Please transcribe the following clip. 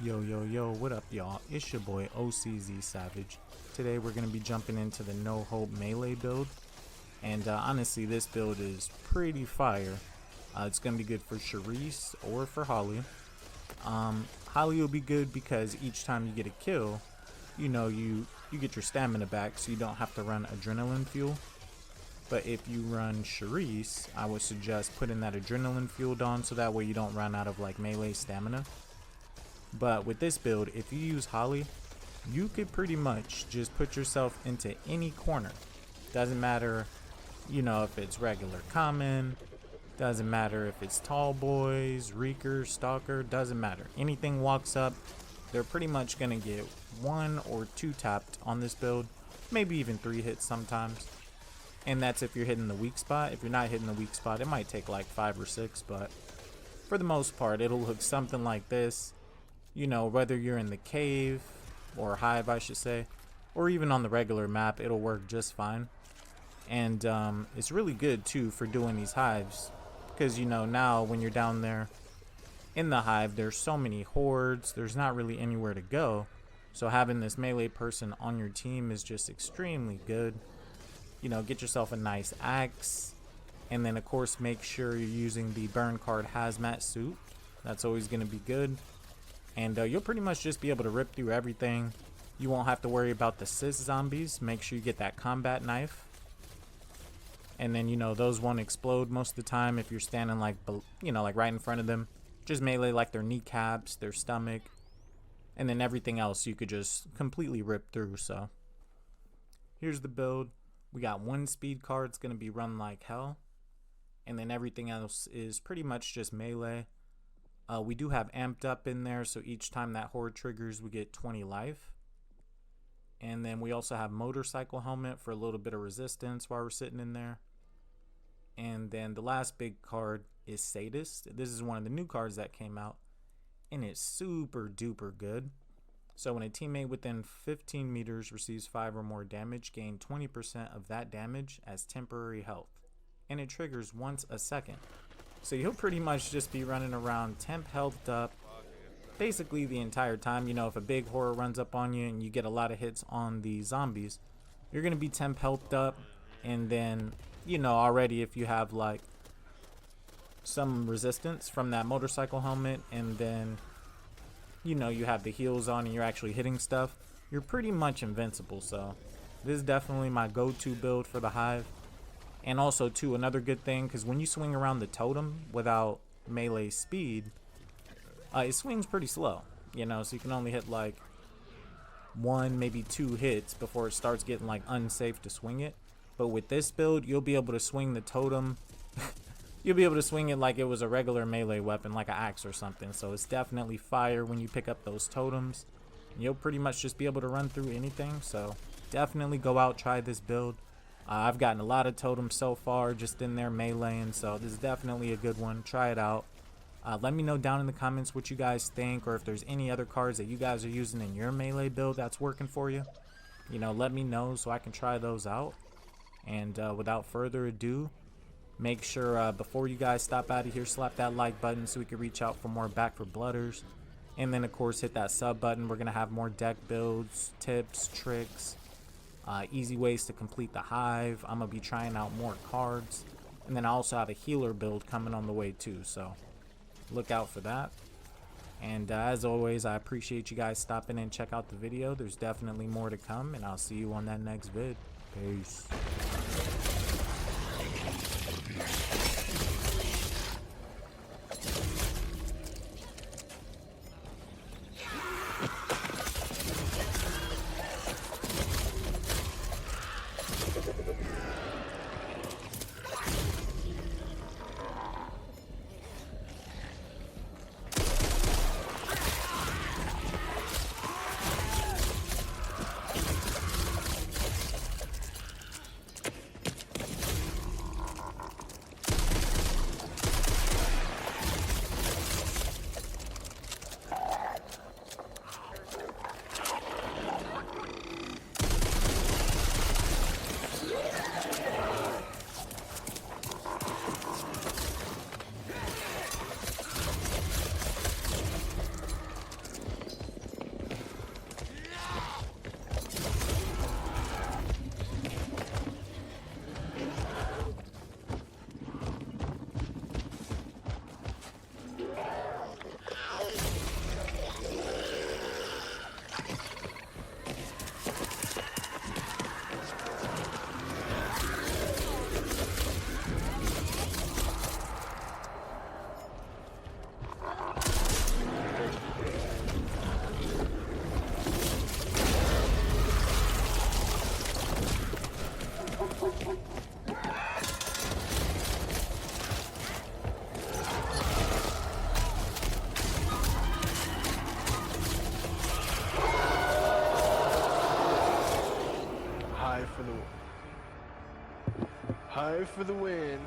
Yo, what up, y'all? It's your boy OCZ Savage. Today we're going to be jumping into the No Hope Melee build. And honestly, this build is pretty fire. It's going to be good for Sharice or for Holly. Holly will be good because each time you get a kill, you know, you get your stamina back, so you don't have to run adrenaline fuel. But if you run Sharice, I would suggest putting that adrenaline fuel on so that way you don't run out of like melee stamina. But with this build, if you use Holly, you could pretty much just put yourself into any corner. Doesn't matter, you know, if it's regular common, doesn't matter if it's tall boys, reeker, stalker, doesn't matter. Anything walks up, they're pretty much gonna get 1 or 2 tapped on this build, maybe even 3 hits sometimes. And that's if you're hitting the weak spot. If you're not hitting the weak spot, it might take like 5 or 6, but for the most part, it'll look something like this. You know, whether you're in the cave, or hive I should say, or even on the regular map, it'll work just fine. And it's really good too for doing these hives, because you know, now when you're down there in the hive, there's so many hordes, there's not really anywhere to go. So having this melee person on your team is just extremely good. You know, get yourself a nice axe, and then of course make sure you're using the burn card hazmat suit. That's always going to be good. And you'll pretty much just be able to rip through everything. You won't have to worry about the cis zombies. Make sure you get that combat knife. And then, you know, those won't explode most of the time if you're standing like, you know, like right in front of them. Just melee like their kneecaps, their stomach. And then everything else you could just completely rip through. So here's the build. We got 1 speed card. It's going to be run like hell. And then everything else is pretty much just melee. We do have amped up in there, so each time that horde triggers, we get 20 life. And then we also have motorcycle helmet for a little bit of resistance while we're sitting in there. And then the last big card is Sadist. This is one of the new cards that came out, and it's super duper good. So when a teammate within 15 meters receives 5 or more damage, gain 20% of that damage as temporary health, and it triggers once a second. So you'll pretty much just be running around temp health up basically the entire time. You know, if a big horror runs up on you and you get a lot of hits on the zombies, you're going to be temp health up. And then, you know, already if you have like some resistance from that motorcycle helmet, and then, you know, you have the heals on and you're actually hitting stuff, you're pretty much invincible. So this is definitely my go-to build for the hive. And also too, another good thing, because when you swing around the totem without melee speed, it swings pretty slow, you know, so you can only hit like 1, maybe 2 hits before it starts getting like unsafe to swing it. But with this build, you'll be able to swing the totem. You'll be able to swing it like it was a regular melee weapon, like an axe or something. So it's definitely fire when you pick up those totems. You'll pretty much just be able to run through anything. So definitely go out, try this build. I've gotten a lot of totems so far just in there meleeing, so this is definitely a good one. Try it out. Let me know down in the comments what you guys think, or if there's any other cards that you guys are using in your melee build that's working for you. You know, let me know so I can try those out. And without further ado, make sure before you guys stop out of here, slap that like button so we can reach out for more Back for Blooders. And then of course hit that sub button. We're going to have more deck builds, tips, tricks, easy ways to complete the hive. I'm going to be trying out more cards. And then I also have a healer build coming on the way too, so look out for that. And as always, I appreciate you guys stopping in and check out the video. There's definitely more to come, and I'll see you on that next vid. Peace. Hive for the win.